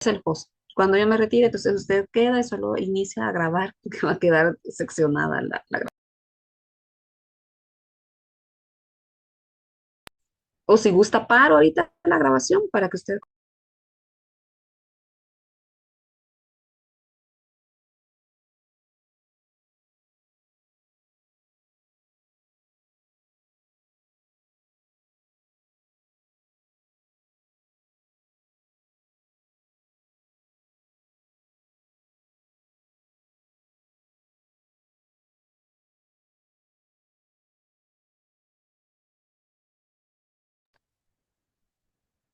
es el host. Cuando yo me retire, entonces usted queda y solo inicia a grabar, que va a quedar seccionada la grabación. O si gusta, paro ahorita la grabación para que usted...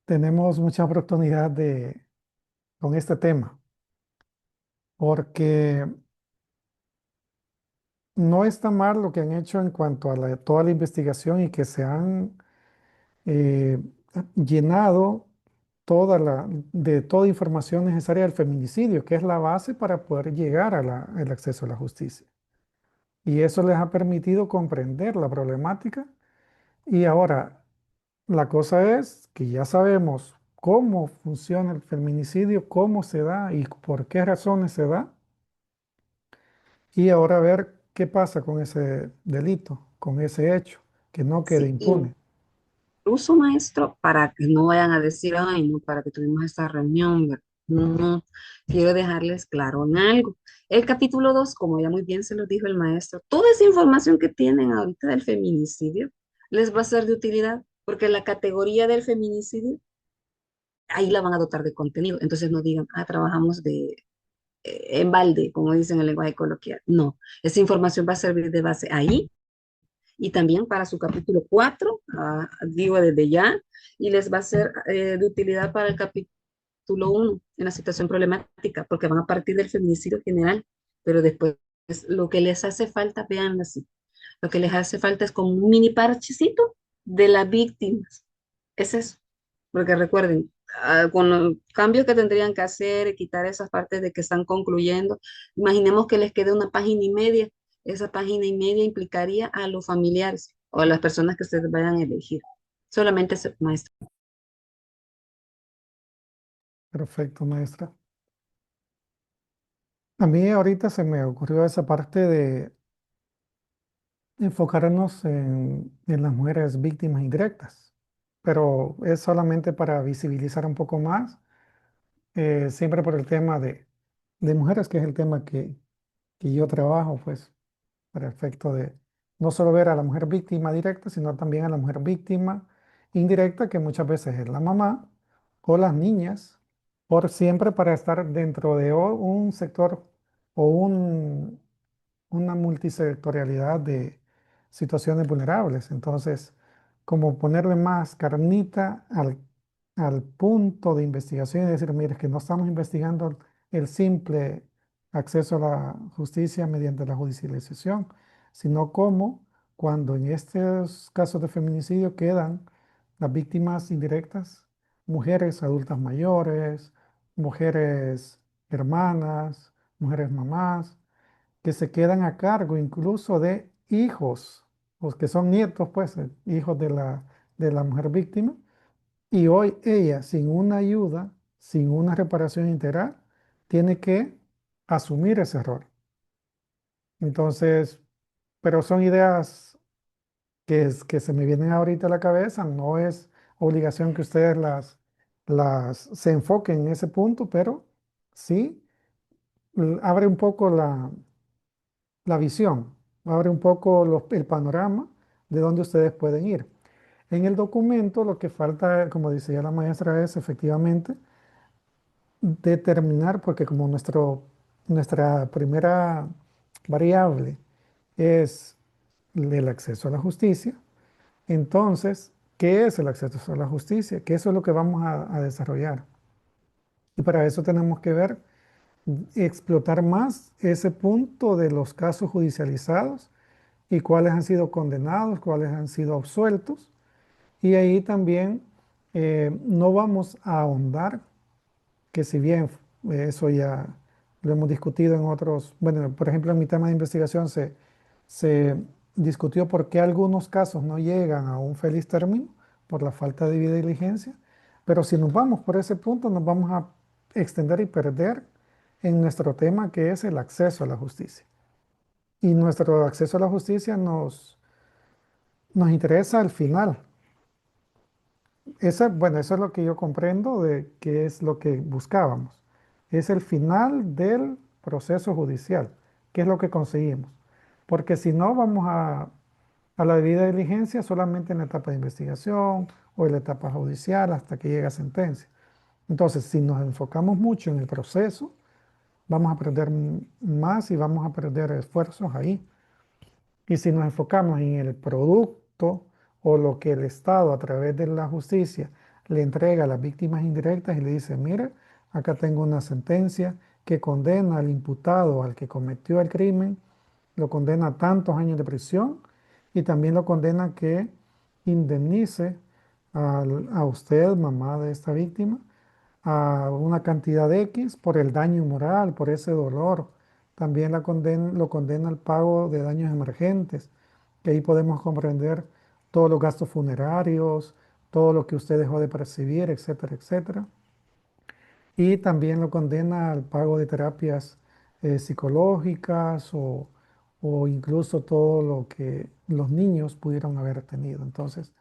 Tenemos mucha oportunidad con este tema, porque no está mal lo que han hecho en cuanto a toda la investigación y que se han eh, llenado de toda información necesaria del feminicidio, que es la base para poder llegar al acceso a la justicia. Y eso les ha permitido comprender la problemática. Y ahora, la cosa es que ya sabemos cómo funciona el feminicidio, cómo se da y por qué razones se da. Y ahora ver qué pasa con ese delito, con ese hecho, que no quede Sí, impune. incluso, maestro, para que no vayan a decir, ay, no, para que tuvimos esta reunión, ¿verdad? No, no, quiero dejarles claro en algo. El capítulo 2, como ya muy bien se lo dijo el maestro, toda esa información que tienen ahorita del feminicidio les va a ser de utilidad, porque la categoría del feminicidio, ahí la van a dotar de contenido. Entonces no digan, ah, trabajamos en balde, como dicen en el lenguaje coloquial. No, esa información va a servir de base ahí y también para su capítulo 4, digo desde ya, y les va a ser de utilidad para el capítulo 1 en la situación problemática, porque van a partir del feminicidio general, pero después lo que les hace falta, vean así, lo que les hace falta es como un mini parchecito de las víctimas. Es eso, porque recuerden, con los cambios que tendrían que hacer, quitar esas partes de que están concluyendo, imaginemos que les quede una página y media. Esa página y media implicaría a los familiares o a las personas que ustedes vayan a elegir. Solamente ese maestro. Perfecto, maestra. A mí ahorita se me ocurrió esa parte de enfocarnos en las mujeres víctimas indirectas, pero es solamente para visibilizar un poco más, siempre por el tema de mujeres, que es el tema que yo trabajo, pues, para efecto de no solo ver a la mujer víctima directa, sino también a la mujer víctima indirecta, que muchas veces es la mamá o las niñas, por siempre para estar dentro de un sector o una multisectorialidad de situaciones vulnerables. Entonces, como ponerle más carnita al punto de investigación y decir, mire, es que no estamos investigando el simple acceso a la justicia mediante la judicialización, sino cómo cuando en estos casos de feminicidio quedan las víctimas indirectas, mujeres adultas mayores, mujeres hermanas, mujeres mamás, que se quedan a cargo incluso de hijos, los que son nietos, pues, hijos de la mujer víctima, y hoy ella, sin una ayuda, sin una reparación integral, tiene que asumir ese error. Entonces, pero son ideas que se me vienen ahorita a la cabeza, no es obligación que ustedes se enfoquen en ese punto, pero sí abre un poco la visión, abre un poco el panorama de dónde ustedes pueden ir. En el documento lo que falta, como decía la maestra, es efectivamente determinar, porque como nuestra primera variable es el acceso a la justicia, entonces, ¿qué es el acceso a la justicia? Que eso es lo que vamos a desarrollar. Y para eso tenemos que ver, explotar más ese punto de los casos judicializados y cuáles han sido condenados, cuáles han sido absueltos. Y ahí también no vamos a ahondar, que si bien eso ya lo hemos discutido en otros, bueno, por ejemplo, en mi tema de investigación se discutió por qué algunos casos no llegan a un feliz término por la falta de debida diligencia, pero si nos vamos por ese punto, nos vamos a extender y perder en nuestro tema que es el acceso a la justicia. Y nuestro acceso a la justicia nos interesa al final. Bueno, eso es lo que yo comprendo de qué es lo que buscábamos. Es el final del proceso judicial, qué es lo que conseguimos. Porque si no, vamos a la debida diligencia solamente en la etapa de investigación o en la etapa judicial hasta que llegue a sentencia. Entonces, si nos enfocamos mucho en el proceso, vamos a perder más y vamos a perder esfuerzos ahí. Y si nos enfocamos en el producto o lo que el Estado a través de la justicia le entrega a las víctimas indirectas y le dice, mire, acá tengo una sentencia que condena al imputado, al que cometió el crimen, lo condena a tantos años de prisión y también lo condena a que indemnice a usted, mamá de esta víctima, a una cantidad de X por el daño moral, por ese dolor. También lo condena al pago de daños emergentes, que ahí podemos comprender todos los gastos funerarios, todo lo que usted dejó de percibir, etcétera, etcétera. Y también lo condena al pago de terapias psicológicas o incluso todo lo que los niños pudieron haber tenido. Entonces,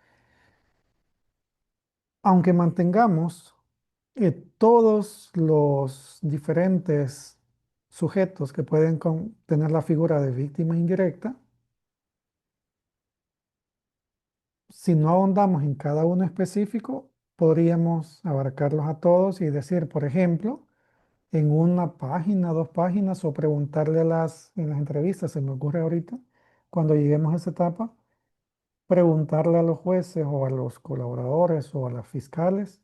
aunque mantengamos todos los diferentes sujetos que pueden tener la figura de víctima indirecta, si no ahondamos en cada uno específico, podríamos abarcarlos a todos y decir, por ejemplo, en una página, dos páginas, o preguntarle en las entrevistas, se me ocurre ahorita, cuando lleguemos a esa etapa, preguntarle a los jueces o a los colaboradores o a las fiscales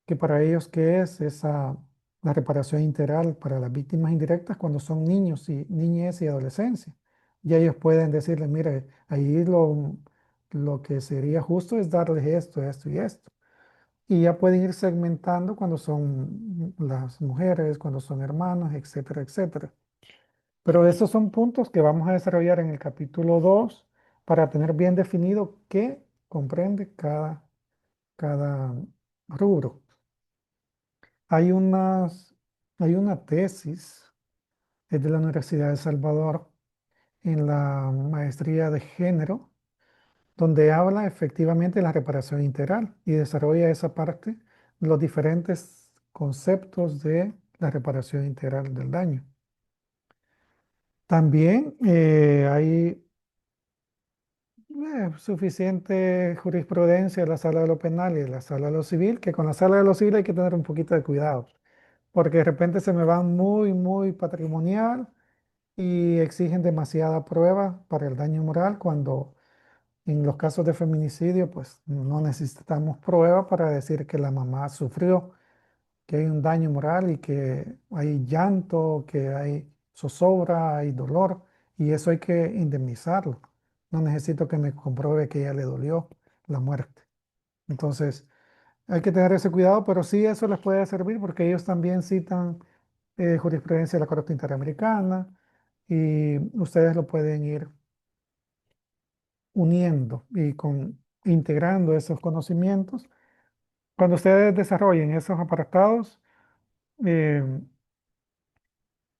que para ellos qué es la reparación integral para las víctimas indirectas cuando son niños y niñez y adolescencia. Y ellos pueden decirle, mire, ahí lo que sería justo es darles esto, esto y esto. Y ya pueden ir segmentando cuando son las mujeres, cuando son hermanas, etcétera, etcétera. Pero esos son puntos que vamos a desarrollar en el capítulo 2 para tener bien definido qué comprende cada rubro. Hay hay una tesis, es de la Universidad de El Salvador, en la maestría de género, donde habla efectivamente de la reparación integral y desarrolla esa parte, los diferentes conceptos de la reparación integral del daño. También hay suficiente jurisprudencia en la sala de lo penal y en la sala de lo civil, que con la sala de lo civil hay que tener un poquito de cuidado, porque de repente se me van muy patrimonial y exigen demasiada prueba para el daño moral, cuando en los casos de feminicidio, pues no necesitamos prueba para decir que la mamá sufrió, que hay un daño moral y que hay llanto, que hay zozobra, hay dolor, y eso hay que indemnizarlo. No necesito que me compruebe que ella le dolió la muerte. Entonces, hay que tener ese cuidado, pero sí eso les puede servir porque ellos también citan jurisprudencia de la Corte Interamericana y ustedes lo pueden ir uniendo y integrando esos conocimientos. Cuando ustedes desarrollen esos apartados, eh,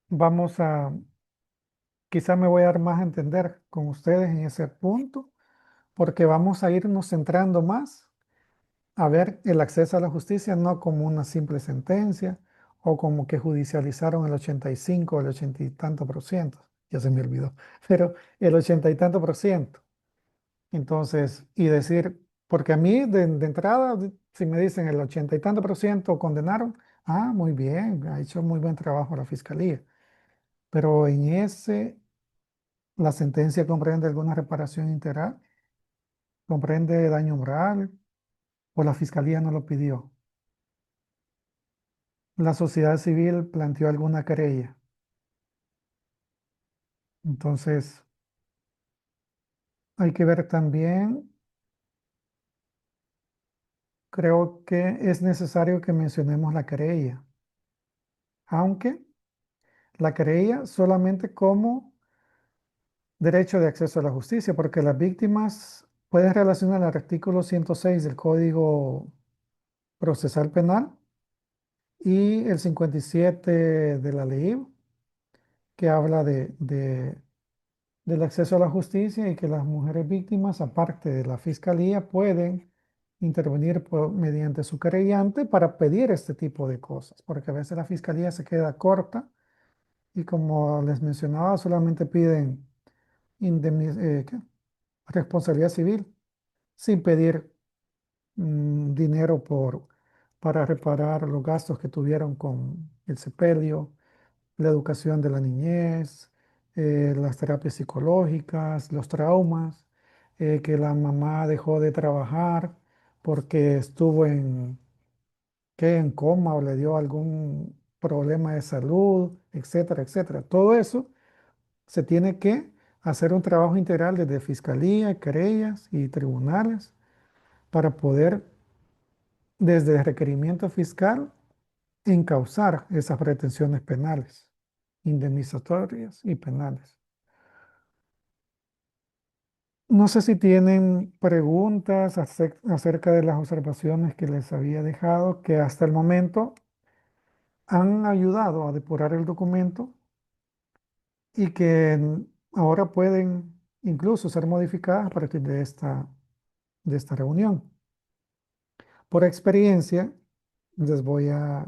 vamos a, quizá me voy a dar más a entender con ustedes en ese punto, porque vamos a irnos centrando más a ver el acceso a la justicia no como una simple sentencia o como que judicializaron el 85 o el 80 y tanto por ciento, ya se me olvidó, pero el 80 y tanto por ciento. Entonces, y decir, porque a mí de entrada, si me dicen el 80 y tanto por ciento condenaron, ah, muy bien, ha hecho muy buen trabajo la fiscalía. Pero en la sentencia comprende alguna reparación integral, comprende daño moral, o la fiscalía no lo pidió. La sociedad civil planteó alguna querella. Entonces, hay que ver también, creo que es necesario que mencionemos la querella, aunque la querella solamente como derecho de acceso a la justicia, porque las víctimas pueden relacionar al artículo 106 del Código Procesal Penal y el 57 de la ley que habla del acceso a la justicia y que las mujeres víctimas, aparte de la fiscalía, pueden intervenir mediante su querellante para pedir este tipo de cosas, porque a veces la fiscalía se queda corta y como les mencionaba, solamente piden ¿qué? Responsabilidad civil sin pedir dinero para reparar los gastos que tuvieron con el sepelio, la educación de la niñez, las terapias psicológicas, los traumas, que la mamá dejó de trabajar porque estuvo en coma o le dio algún problema de salud, etcétera, etcétera. Todo eso se tiene que hacer un trabajo integral desde fiscalía, querellas y tribunales para poder, desde el requerimiento fiscal, encauzar esas pretensiones penales, indemnizatorias y penales. No sé si tienen preguntas acerca de las observaciones que les había dejado, que hasta el momento han ayudado a depurar el documento y que ahora pueden incluso ser modificadas a partir de esta reunión. Por experiencia, les voy a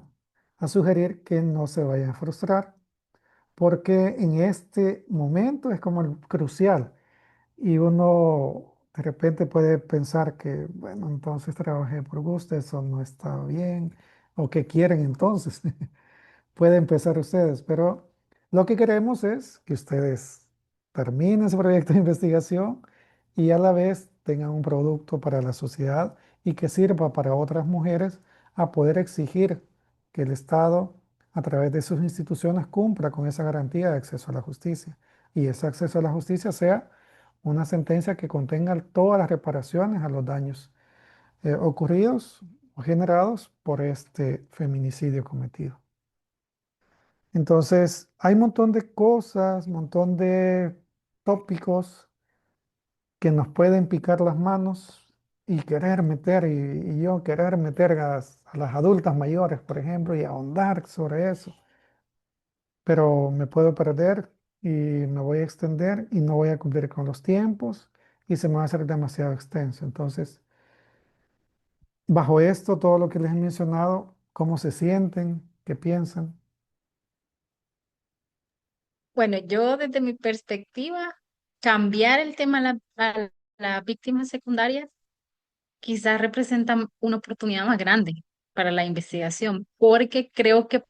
sugerir que no se vayan a frustrar, porque en este momento es como el crucial y uno de repente puede pensar que, bueno, entonces trabajé por gusto, eso no está bien, o que quieren entonces. Pueden empezar ustedes, pero lo que queremos es que ustedes terminen su proyecto de investigación y a la vez tengan un producto para la sociedad y que sirva para otras mujeres a poder exigir que el Estado, a través de sus instituciones, cumpla con esa garantía de acceso a la justicia. Y ese acceso a la justicia sea una sentencia que contenga todas las reparaciones a los daños ocurridos o generados por este feminicidio cometido. Entonces, hay un montón de cosas, un montón de tópicos que nos pueden picar las manos y querer meter, y yo querer meter a las adultas mayores, por ejemplo, y ahondar sobre eso. Pero me puedo perder y me voy a extender y no voy a cumplir con los tiempos y se me va a hacer demasiado extenso. Entonces, bajo esto, todo lo que les he mencionado, ¿cómo se sienten? ¿Qué piensan? Bueno, yo desde mi perspectiva, cambiar el tema a las víctimas secundarias quizás representa una oportunidad más grande para la investigación, porque creo que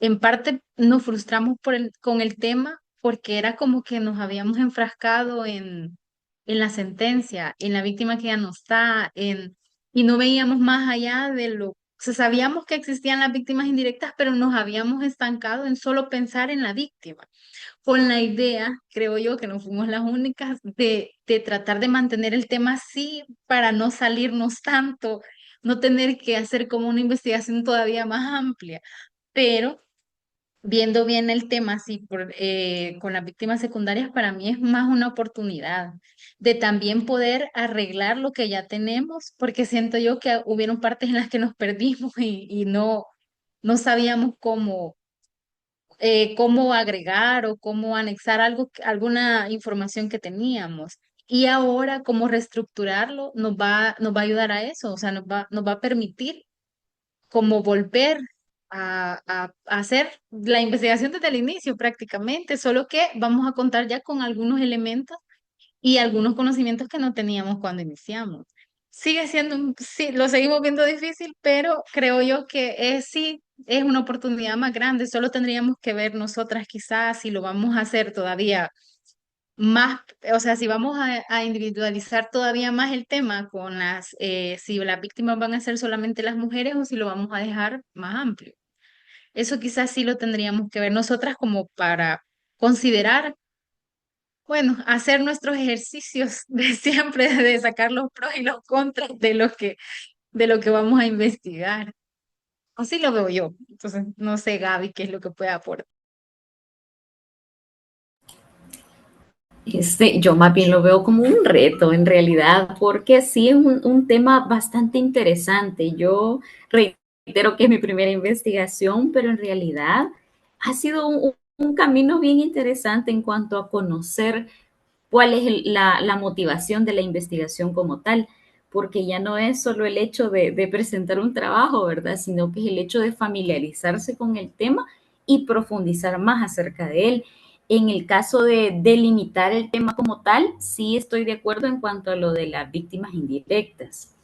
en parte nos frustramos con el tema porque era como que nos habíamos enfrascado en la sentencia, en la víctima que ya no está, y no veíamos más allá de o sea, sabíamos que existían las víctimas indirectas, pero nos habíamos estancado en solo pensar en la víctima con la idea, creo yo, que no fuimos las únicas, de tratar de mantener el tema así para no salirnos tanto, no tener que hacer como una investigación todavía más amplia. Pero viendo bien el tema así con las víctimas secundarias, para mí es más una oportunidad de también poder arreglar lo que ya tenemos, porque siento yo que hubieron partes en las que nos perdimos y no sabíamos cómo agregar o cómo anexar alguna información que teníamos. Y ahora cómo reestructurarlo nos va a ayudar a eso, o sea, nos va a permitir como volver a hacer la investigación desde el inicio prácticamente, solo que vamos a contar ya con algunos elementos y algunos conocimientos que no teníamos cuando iniciamos. Sigue siendo, sí, lo seguimos viendo difícil, pero creo yo que sí, es una oportunidad más grande. Solo tendríamos que ver nosotras quizás si lo vamos a hacer todavía más, o sea, si vamos a individualizar todavía más el tema si las víctimas van a ser solamente las mujeres o si lo vamos a dejar más amplio. Eso quizás sí lo tendríamos que ver nosotras como para considerar, bueno, hacer nuestros ejercicios de siempre, de sacar los pros y los contras de lo que vamos a investigar. Así lo veo yo. Entonces, no sé, Gaby, qué es lo que puede aportar. Yo más bien lo veo como un reto en realidad, porque sí es un tema bastante interesante. Yo reitero que es mi primera investigación, pero en realidad ha sido un camino bien interesante en cuanto a conocer cuál es la motivación de la investigación como tal, porque ya no es solo el hecho de presentar un trabajo, ¿verdad? Sino que es el hecho de familiarizarse con el tema y profundizar más acerca de él. En el caso de delimitar el tema como tal, sí estoy de acuerdo en cuanto a lo de las víctimas indirectas,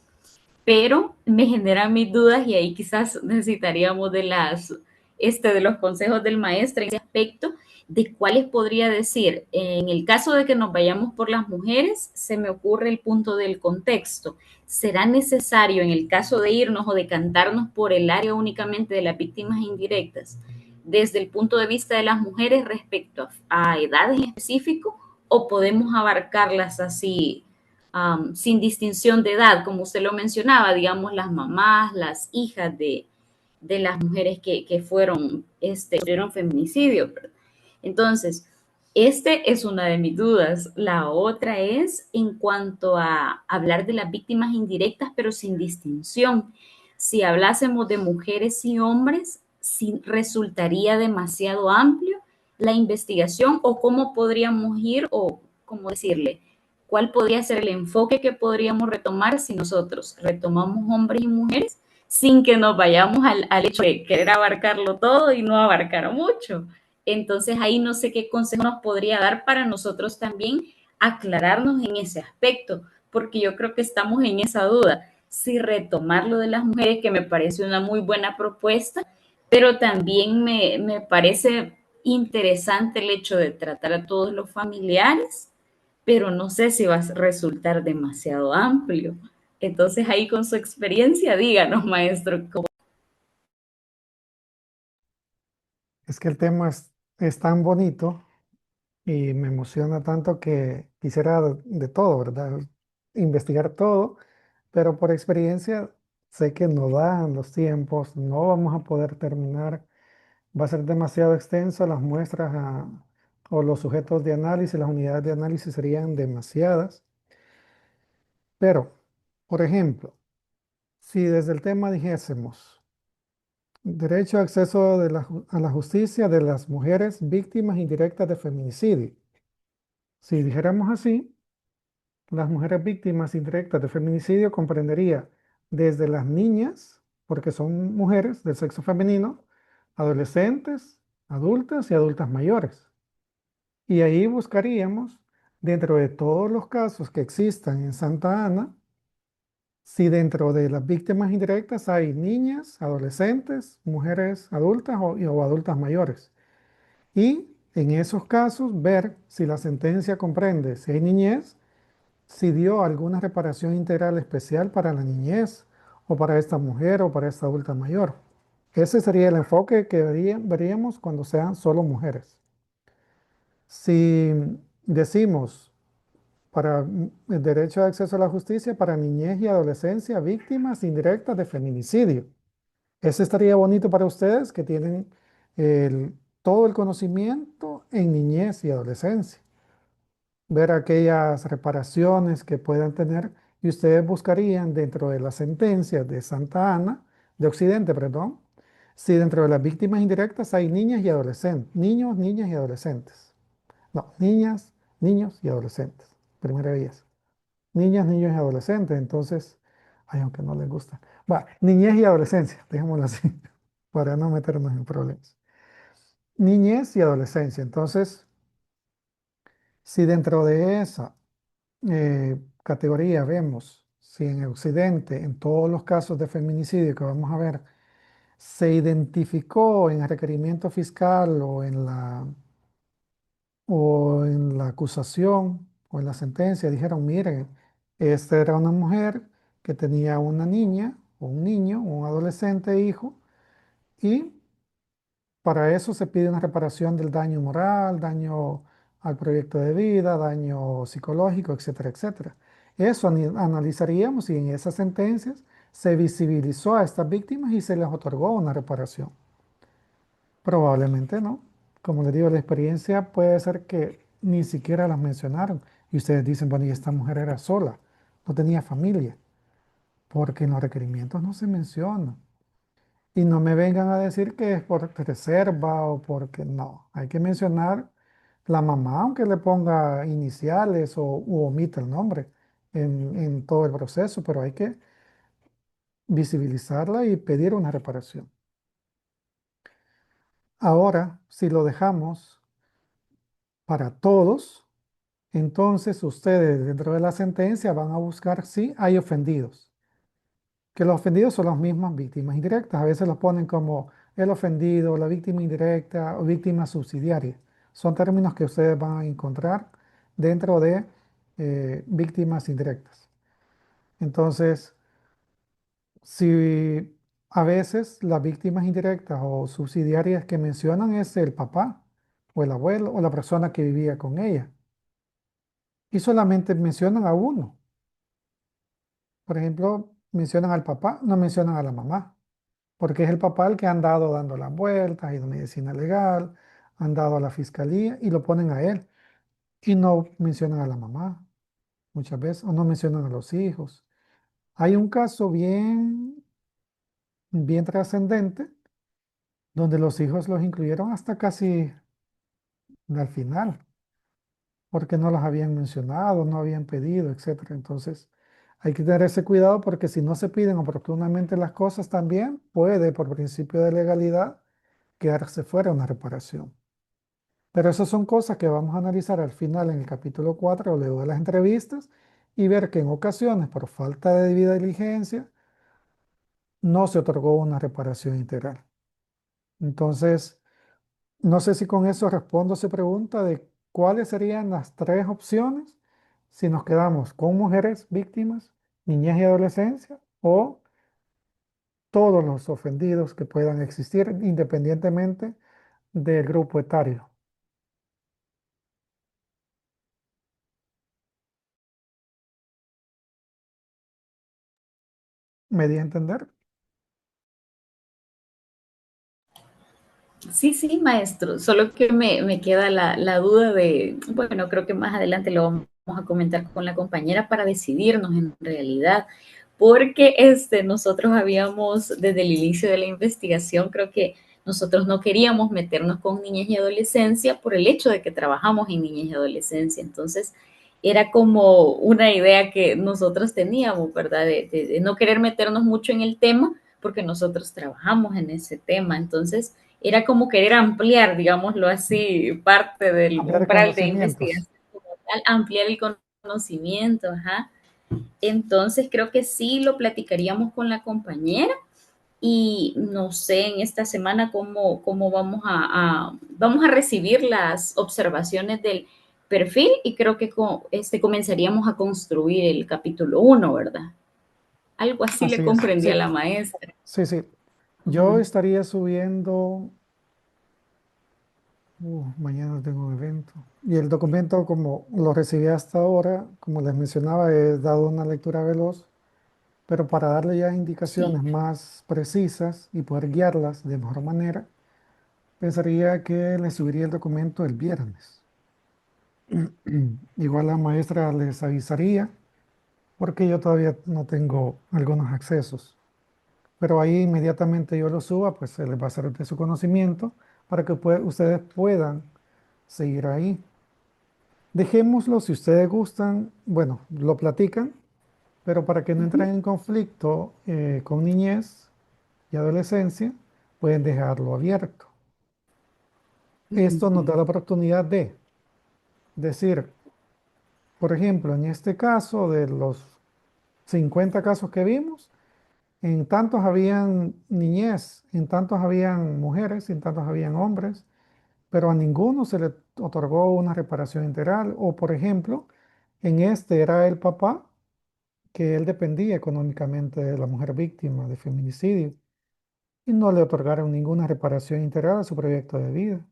pero me generan mis dudas y ahí quizás necesitaríamos de los consejos del maestro en ese aspecto, de cuáles podría decir. En el caso de que nos vayamos por las mujeres, se me ocurre el punto del contexto. ¿Será necesario en el caso de irnos o decantarnos por el área únicamente de las víctimas indirectas, desde el punto de vista de las mujeres respecto a edades en específico, o podemos abarcarlas así sin distinción de edad, como usted lo mencionaba, digamos, las mamás, las hijas de las mujeres que sufrieron feminicidio? Entonces, este es una de mis dudas. La otra es en cuanto a hablar de las víctimas indirectas, pero sin distinción. Si hablásemos de mujeres y hombres, si resultaría demasiado amplio la investigación, o cómo podríamos ir, o cómo decirle, cuál podría ser el enfoque que podríamos retomar si nosotros retomamos hombres y mujeres sin que nos vayamos al hecho de querer abarcarlo todo y no abarcar mucho. Entonces ahí no sé qué consejo nos podría dar para nosotros también aclararnos en ese aspecto, porque yo creo que estamos en esa duda, si retomar lo de las mujeres, que me parece una muy buena propuesta, pero también me parece interesante el hecho de tratar a todos los familiares, pero no sé si va a resultar demasiado amplio. Entonces ahí con su experiencia, díganos, maestro, ¿cómo? Es que el tema es tan bonito y me emociona tanto que quisiera de todo, ¿verdad? Investigar todo, pero por experiencia sé que no dan los tiempos, no vamos a poder terminar, va a ser demasiado extenso, las muestras o los sujetos de análisis, las unidades de análisis serían demasiadas, pero, por ejemplo, si desde el tema dijésemos derecho a acceso a la justicia de las mujeres víctimas indirectas de feminicidio, si dijéramos así, las mujeres víctimas indirectas de feminicidio comprendería desde las niñas, porque son mujeres del sexo femenino, adolescentes, adultas y adultas mayores. Y ahí buscaríamos, dentro de todos los casos que existan en Santa Ana, si dentro de las víctimas indirectas hay niñas, adolescentes, mujeres adultas o adultas mayores. Y en esos casos ver si la sentencia comprende si hay niñez, si dio alguna reparación integral especial para la niñez o para esta mujer o para esta adulta mayor. Ese sería el enfoque que veríamos cuando sean solo mujeres. Si decimos para el derecho de acceso a la justicia para niñez y adolescencia víctimas indirectas de feminicidio, ese estaría bonito para ustedes que tienen todo el conocimiento en niñez y adolescencia, ver aquellas reparaciones que puedan tener y ustedes buscarían dentro de las sentencias de Santa Ana, de Occidente, perdón, si dentro de las víctimas indirectas hay niñas y adolescentes, niños, niñas y adolescentes. No, niñas, niños y adolescentes. Primera vez. Niñas, niños y adolescentes. Entonces, ay, aunque no les gusta. Va, niñez y adolescencia, dejémoslo así, para no meternos en problemas. Niñez y adolescencia. Entonces, si dentro de esa categoría vemos si en Occidente, en todos los casos de feminicidio que vamos a ver, se identificó en el requerimiento fiscal o en la acusación o en la sentencia, dijeron, miren, esta era una mujer que tenía una niña o un niño, un adolescente hijo, y para eso se pide una reparación del daño moral, daño al proyecto de vida, daño psicológico, etcétera, etcétera. Eso analizaríamos si en esas sentencias se visibilizó a estas víctimas y se les otorgó una reparación. Probablemente no. Como les digo, la experiencia puede ser que ni siquiera las mencionaron. Y ustedes dicen, bueno, y esta mujer era sola, no tenía familia, porque en los requerimientos no se menciona. Y no me vengan a decir que es por reserva o porque no. Hay que mencionar la mamá, aunque le ponga iniciales o u omita el nombre en todo el proceso, pero hay que visibilizarla y pedir una reparación. Ahora, si lo dejamos para todos, entonces ustedes dentro de la sentencia van a buscar si hay ofendidos, que los ofendidos son las mismas víctimas indirectas. A veces los ponen como el ofendido, la víctima indirecta o víctima subsidiaria. Son términos que ustedes van a encontrar dentro de víctimas indirectas. Entonces, si a veces las víctimas indirectas o subsidiarias que mencionan es el papá o el abuelo o la persona que vivía con ella. Y solamente mencionan a uno. Por ejemplo, mencionan al papá, no mencionan a la mamá, porque es el papá el que han dado dando las vueltas, ha ido a medicina legal, han dado a la fiscalía y lo ponen a él. Y no mencionan a la mamá muchas veces, o no mencionan a los hijos. Hay un caso bien trascendente donde los hijos los incluyeron hasta casi al final, porque no los habían mencionado, no habían pedido, etcétera. Entonces, hay que tener ese cuidado porque si no se piden oportunamente las cosas también puede, por principio de legalidad, quedarse fuera una reparación. Pero esas son cosas que vamos a analizar al final en el capítulo 4 luego de las entrevistas y ver que en ocasiones, por falta de debida diligencia, no se otorgó una reparación integral. Entonces, no sé si con eso respondo a su pregunta de cuáles serían las tres opciones si nos quedamos con mujeres víctimas, niñez y adolescencia o todos los ofendidos que puedan existir independientemente del grupo etario. ¿Me di a entender? Sí, sí, maestro, solo que me queda la duda de, bueno, creo que más adelante lo vamos a comentar con la compañera para decidirnos en realidad, porque nosotros habíamos, desde el inicio de la investigación, creo que nosotros no queríamos meternos con niñez y adolescencia por el hecho de que trabajamos en niñez y adolescencia, entonces era como una idea que nosotros teníamos, ¿verdad? De no querer meternos mucho en el tema, porque nosotros trabajamos en ese tema, entonces era como querer ampliar, digámoslo así, parte del Ampliar umbral de conocimientos. investigación como tal, ampliar el conocimiento, ajá. Entonces creo que sí lo platicaríamos con la compañera y no sé en esta semana cómo vamos a recibir las observaciones del perfil y creo que comenzaríamos a construir el capítulo uno, ¿verdad? Algo así le Así es. comprendí a Sí, la maestra. sí, sí. Yo Ujú. estaría subiendo, mañana tengo un evento. Y el documento, como lo recibí hasta ahora, como les mencionaba, he dado una lectura veloz, pero para darle ya Sí. indicaciones más precisas y poder guiarlas de mejor manera, pensaría que les subiría el documento el viernes. Igual la maestra les avisaría, porque yo todavía no tengo algunos accesos. Pero ahí inmediatamente yo lo suba, pues se les va a hacer de su conocimiento para que ustedes puedan seguir ahí. Dejémoslo, si ustedes gustan, bueno, lo platican, pero para que no entren en conflicto con niñez y adolescencia, pueden dejarlo abierto. Esto nos da la oportunidad de decir, por ejemplo, en este caso de los 50 casos que vimos, en tantos habían niñez, en tantos habían mujeres, en tantos habían hombres, pero a ninguno se le otorgó una reparación integral. O, por ejemplo, en este era el papá, que él dependía económicamente de la mujer víctima de feminicidio y no le otorgaron ninguna reparación integral a su proyecto de vida.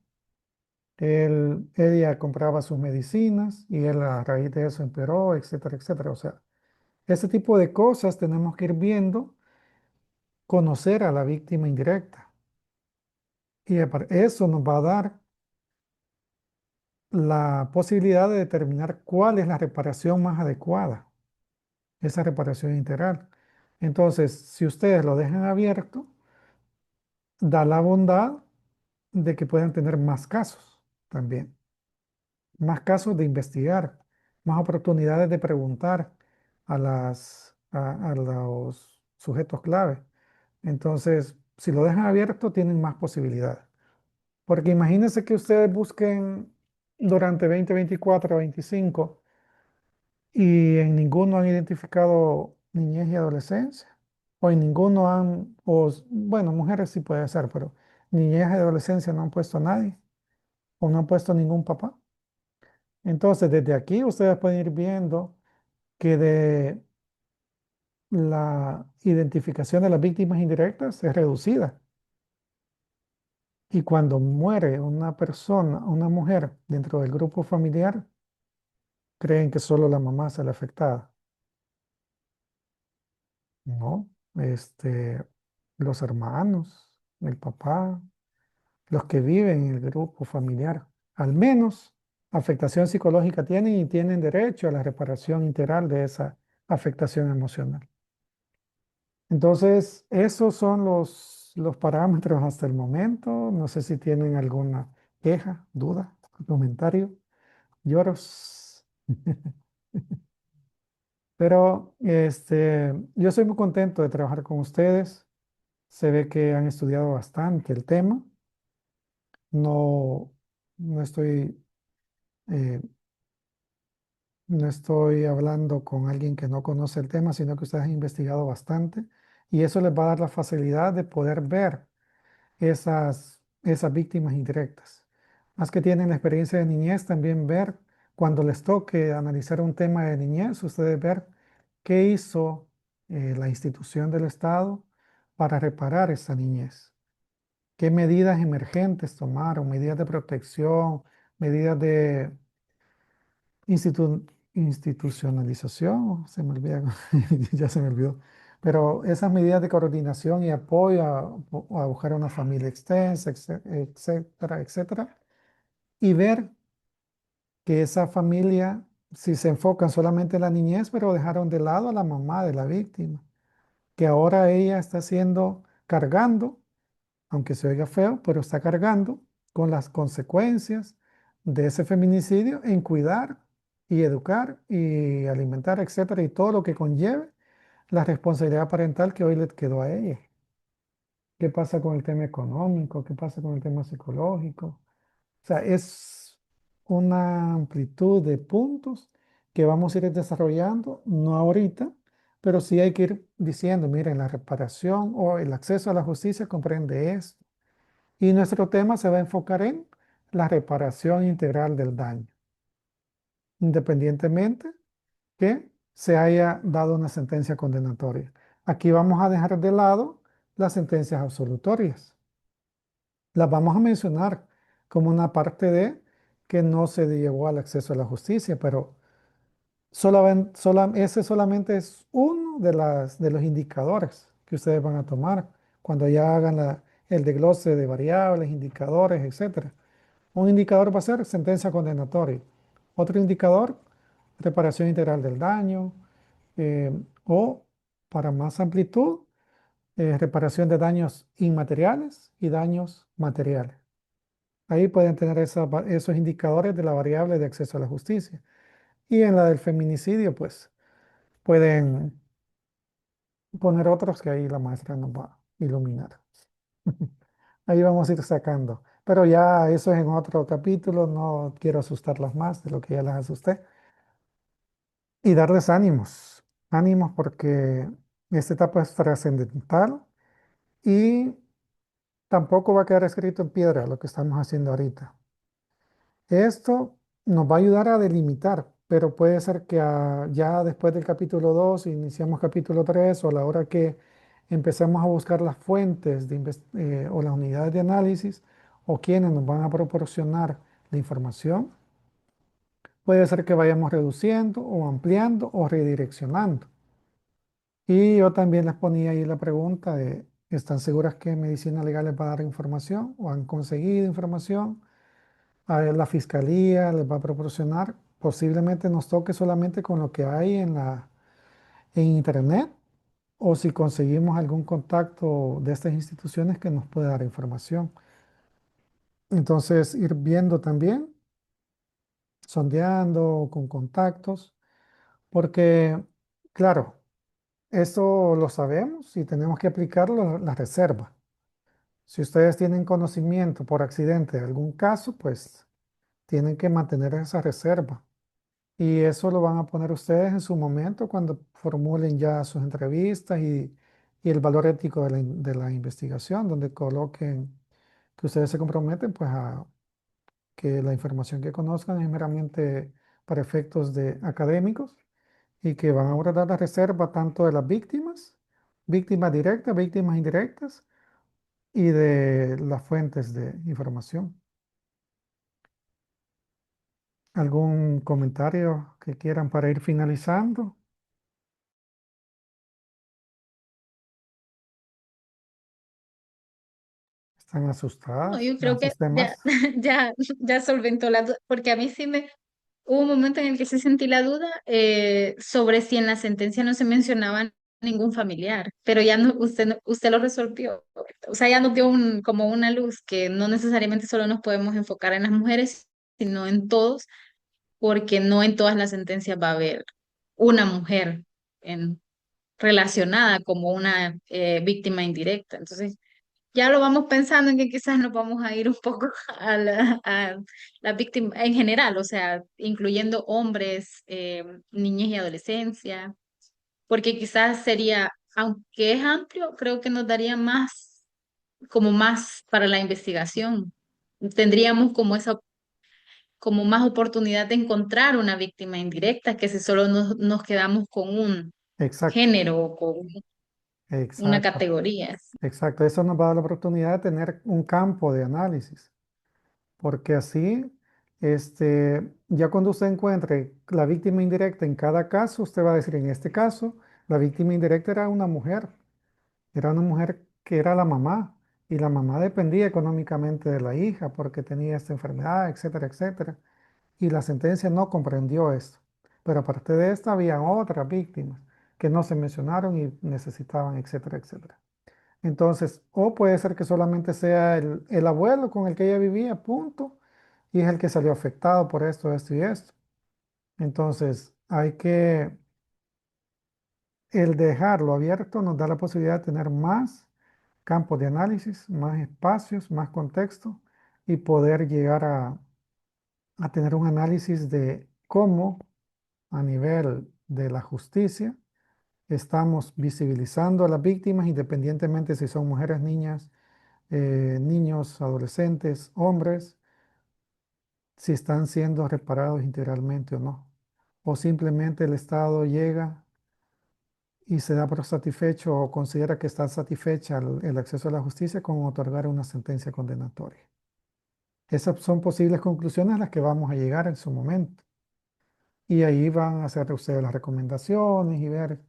Ella compraba sus medicinas y él a raíz de eso empeoró, etcétera, etcétera. O sea, ese tipo de cosas tenemos que ir viendo, conocer a la víctima indirecta. Y eso nos va a dar la posibilidad de determinar cuál es la reparación más adecuada, esa reparación integral. Entonces, si ustedes lo dejan abierto, da la bondad de que puedan tener más casos también, más casos de investigar, más oportunidades de preguntar a los sujetos clave. Entonces, si lo dejan abierto, tienen más posibilidades. Porque imagínense que ustedes busquen durante 2024 o 25 y en ninguno han identificado niñez y adolescencia, o en ninguno han, bueno, mujeres sí puede ser, pero niñez y adolescencia no han puesto a nadie, o no han puesto ningún papá. Entonces, desde aquí ustedes pueden ir viendo que de la identificación de las víctimas indirectas es reducida. Y cuando muere una persona, una mujer dentro del grupo familiar, creen que solo la mamá es la afectada. No, los hermanos, el papá, los que viven en el grupo familiar, al menos afectación psicológica tienen y tienen derecho a la reparación integral de esa afectación emocional. Entonces, esos son los parámetros hasta el momento. No sé si tienen alguna queja, duda, comentario, lloros. Pero yo soy muy contento de trabajar con ustedes. Se ve que han estudiado bastante el tema. No, no estoy, eh, no estoy hablando con alguien que no conoce el tema, sino que ustedes han investigado bastante y eso les va a dar la facilidad de poder ver esas víctimas indirectas. Más que tienen la experiencia de niñez, también ver cuando les toque analizar un tema de niñez, ustedes ver qué hizo la institución del Estado para reparar esa niñez. ¿Qué medidas emergentes tomaron? Medidas de protección, medidas de institucionalización, se me olvida, ya se me olvidó. Pero esas medidas de coordinación y apoyo a buscar una familia extensa, etcétera, etcétera. Y ver que esa familia, si se enfocan solamente en la niñez, pero dejaron de lado a la mamá de la víctima, que ahora ella está siendo cargando aunque se oiga feo, pero está cargando con las consecuencias de ese feminicidio en cuidar y educar y alimentar, etcétera, y todo lo que conlleve la responsabilidad parental que hoy le quedó a ella. ¿Qué pasa con el tema económico? ¿Qué pasa con el tema psicológico? O sea, es una amplitud de puntos que vamos a ir desarrollando, no ahorita, pero sí hay que ir diciendo, miren, la reparación o el acceso a la justicia comprende esto. Y nuestro tema se va a enfocar en la reparación integral del daño, independientemente que se haya dado una sentencia condenatoria. Aquí vamos a dejar de lado las sentencias absolutorias. Las vamos a mencionar como una parte de que no se llevó al acceso a la justicia, pero ese solamente es uno de los indicadores que ustedes van a tomar cuando ya hagan el desglose de variables, indicadores, etcétera. Un indicador va a ser sentencia condenatoria. Otro indicador, reparación integral del daño. eh, o, para más amplitud, reparación de daños inmateriales y daños materiales. Ahí pueden tener esos indicadores de la variable de acceso a la justicia. Y en la del feminicidio, pues, pueden poner otros que ahí la maestra nos va a iluminar. Ahí vamos a ir sacando. Pero ya eso es en otro capítulo, no quiero asustarlas más de lo que ya las asusté. Y darles ánimos, ánimos porque esta etapa es trascendental y tampoco va a quedar escrito en piedra lo que estamos haciendo ahorita. Esto nos va a ayudar a delimitar, pero puede ser que ya después del capítulo 2 iniciamos capítulo 3 o a la hora que empecemos a buscar las fuentes o las unidades de análisis o quienes nos van a proporcionar la información, puede ser que vayamos reduciendo o ampliando o redireccionando. Y yo también les ponía ahí la pregunta de, ¿están seguras que Medicina Legal les va a dar información o han conseguido información? A ver, la fiscalía les va a proporcionar. Posiblemente nos toque solamente con lo que hay en internet o si conseguimos algún contacto de estas instituciones que nos pueda dar información. Entonces, ir viendo también, sondeando con contactos, porque, claro, eso lo sabemos y tenemos que aplicarlo a la reserva. Si ustedes tienen conocimiento por accidente de algún caso, pues tienen que mantener esa reserva. Y eso lo van a poner ustedes en su momento cuando formulen ya sus entrevistas y el valor ético de la investigación, donde coloquen que ustedes se comprometen pues a que la información que conozcan es meramente para efectos de académicos y que van a guardar la reserva tanto de las víctimas, víctimas directas, víctimas indirectas y de las fuentes de información. ¿Algún comentario que quieran para ir finalizando? ¿Están No, asustadas yo con creo que esos temas? ya, ya solventó la duda, porque a mí sí me, hubo un momento en el que sí sentí la duda sobre si en la sentencia no se mencionaba ningún familiar, pero ya no, usted lo resolvió. O sea, ya nos dio como una luz que no necesariamente solo nos podemos enfocar en las mujeres, sino en todos, porque no en todas las sentencias va a haber una mujer en, relacionada como una víctima indirecta. Entonces, ya lo vamos pensando en que quizás nos vamos a ir un poco a la víctima en general, o sea, incluyendo hombres, niñez y adolescencia, porque quizás sería, aunque es amplio, creo que nos daría más, como más para la investigación. Tendríamos como esa, como más oportunidad de encontrar una víctima indirecta que si solo nos quedamos con un Exacto, género o con una exacto, categoría. exacto. Eso nos va a dar la oportunidad de tener un campo de análisis, porque así, ya cuando usted encuentre la víctima indirecta en cada caso, usted va a decir, en este caso, la víctima indirecta era una mujer que era la mamá, y la mamá dependía económicamente de la hija porque tenía esta enfermedad, etcétera, etcétera. Y la sentencia no comprendió esto. Pero aparte de esta, había otras víctimas que no se mencionaron y necesitaban, etcétera, etcétera. Entonces, o puede ser que solamente sea el abuelo con el que ella vivía, punto, y es el que salió afectado por esto, esto y esto. Entonces, el dejarlo abierto nos da la posibilidad de tener más campos de análisis, más espacios, más contexto y poder llegar a tener un análisis de cómo a nivel de la justicia estamos visibilizando a las víctimas independientemente si son mujeres, niñas, niños, adolescentes, hombres, si están siendo reparados integralmente o no. O simplemente el Estado llega y se da por satisfecho o considera que está satisfecha el acceso a la justicia con otorgar una sentencia condenatoria. Esas son posibles conclusiones a las que vamos a llegar en su momento. Y ahí van a hacer ustedes las recomendaciones y ver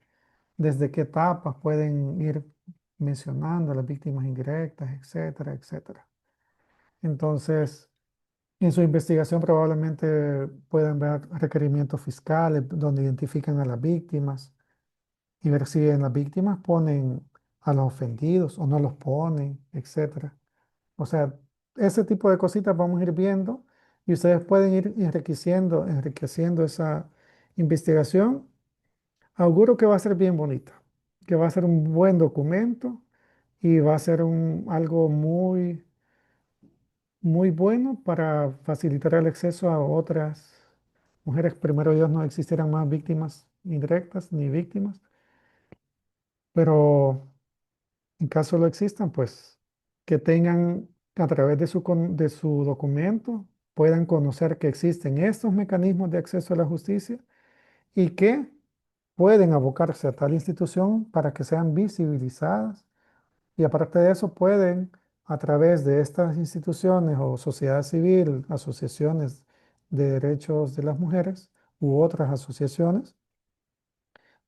desde qué etapas pueden ir mencionando a las víctimas indirectas, etcétera, etcétera. Entonces, en su investigación probablemente puedan ver requerimientos fiscales donde identifican a las víctimas y ver si en las víctimas ponen a los ofendidos o no los ponen, etcétera. O sea, ese tipo de cositas vamos a ir viendo y ustedes pueden ir enriqueciendo esa investigación. Auguro que va a ser bien bonita, que va a ser un buen documento y va a ser algo muy, muy bueno para facilitar el acceso a otras mujeres. Primero Dios no existieran más víctimas indirectas ni víctimas, pero en caso lo existan, pues que tengan a través de su documento, puedan conocer que existen estos mecanismos de acceso a la justicia y que pueden abocarse a tal institución para que sean visibilizadas y aparte de eso pueden a través de estas instituciones o sociedad civil, asociaciones de derechos de las mujeres u otras asociaciones,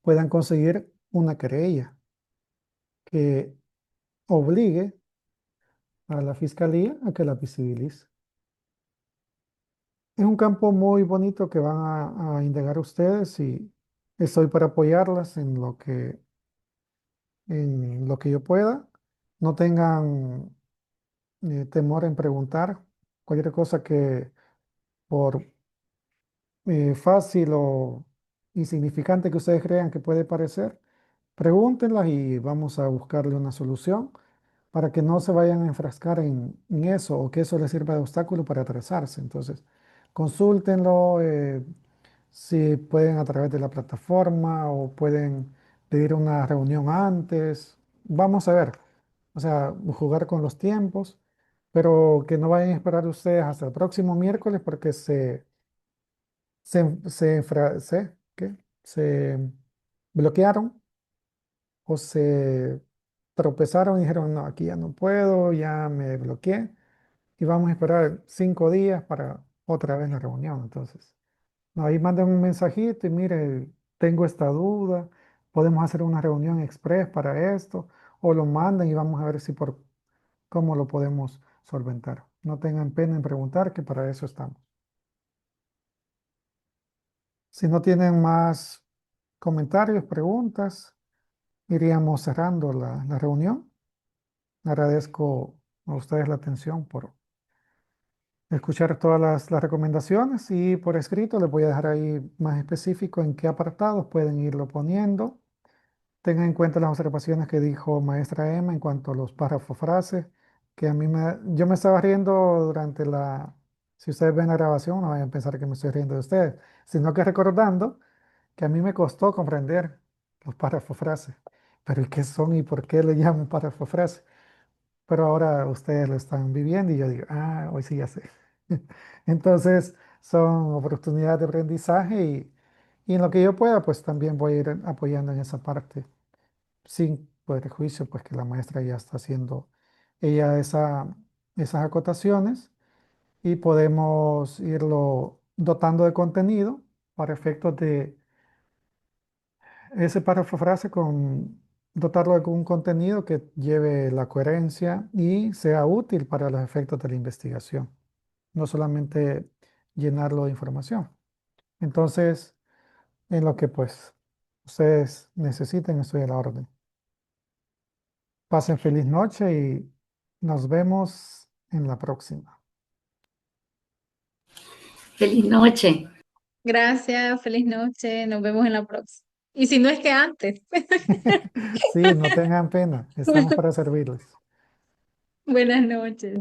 puedan conseguir una querella que obligue a la fiscalía a que la visibilice. Es un campo muy bonito que van a indagar ustedes y estoy para apoyarlas en lo que en lo que yo pueda. No tengan temor en preguntar cualquier cosa que por fácil o insignificante que ustedes crean que puede parecer, pregúntenlas y vamos a buscarle una solución para que no se vayan a enfrascar en eso o que eso les sirva de obstáculo para atrasarse. Entonces, consúltenlo, si pueden a través de la plataforma o pueden pedir una reunión antes. Vamos a ver, o sea, jugar con los tiempos, pero que no vayan a esperar ustedes hasta el próximo miércoles porque ¿qué? Se bloquearon o se tropezaron y dijeron, no, aquí ya no puedo, ya me bloqueé y vamos a esperar 5 días para otra vez la reunión. Entonces, no, ahí manden un mensajito y mire, tengo esta duda, podemos hacer una reunión express para esto, o lo mandan y vamos a ver si por cómo lo podemos solventar. No tengan pena en preguntar, que para eso estamos. Si no tienen más comentarios, preguntas, iríamos cerrando la reunión. Agradezco a ustedes la atención por escuchar todas las recomendaciones y por escrito les voy a dejar ahí más específico en qué apartados pueden irlo poniendo. Tengan en cuenta las observaciones que dijo maestra Emma en cuanto a los párrafos frases, que yo me estaba riendo durante si ustedes ven la grabación, no vayan a pensar que me estoy riendo de ustedes, sino que recordando que a mí me costó comprender los párrafos frases. Pero ¿y qué son y por qué le llaman párrafo frase? Pero ahora ustedes lo están viviendo y yo digo, hoy sí ya sé. Entonces son oportunidades de aprendizaje y en lo que yo pueda, pues también voy a ir apoyando en esa parte, sin perjuicio, pues que la maestra ya está haciendo ella esas acotaciones y podemos irlo dotando de contenido para efectos de ese párrafo frase dotarlo de algún contenido que lleve la coherencia y sea útil para los efectos de la investigación, no solamente llenarlo de información. Entonces, en lo que pues ustedes necesiten, estoy a la orden. Pasen feliz noche y nos vemos en la próxima. Feliz noche. Gracias, feliz noche, nos vemos en la próxima. Y si no es que antes. Sí, no tengan pena, estamos para servirles. Buenas noches.